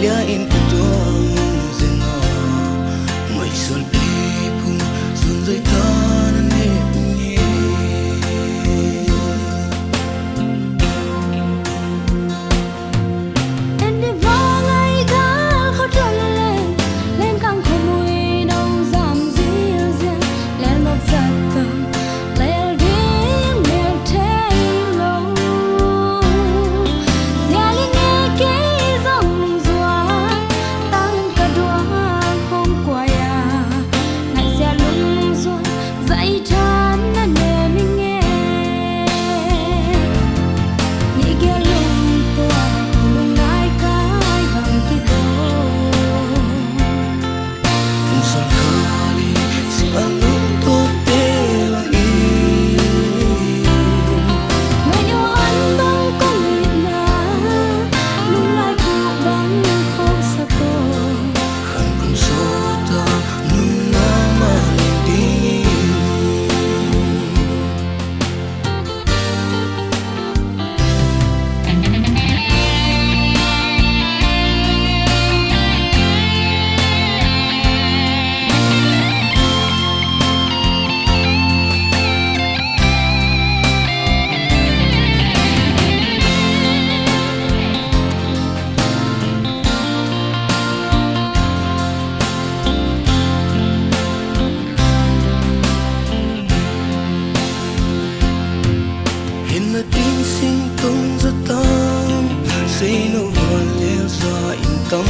lia in tuang zenga mai sol pi phum sun zai tan ne ni en de vangai ga kho ton le lem kang kho mui nong zam zil zia len mok zat ka lel dim mel tay lo zia li nghe ke zong ning zua tang ka dua không qua ya nai zia lung zua zai tan na ne mi nghe ni ge lung tua lung nai kai bang ki do un sol kali si alung to te lang i when you an bang kong na lung lai ku bang khom sa ko khan kum so ta nun na ma ling ding hin na tin sing tung za tam say no one lives in tâm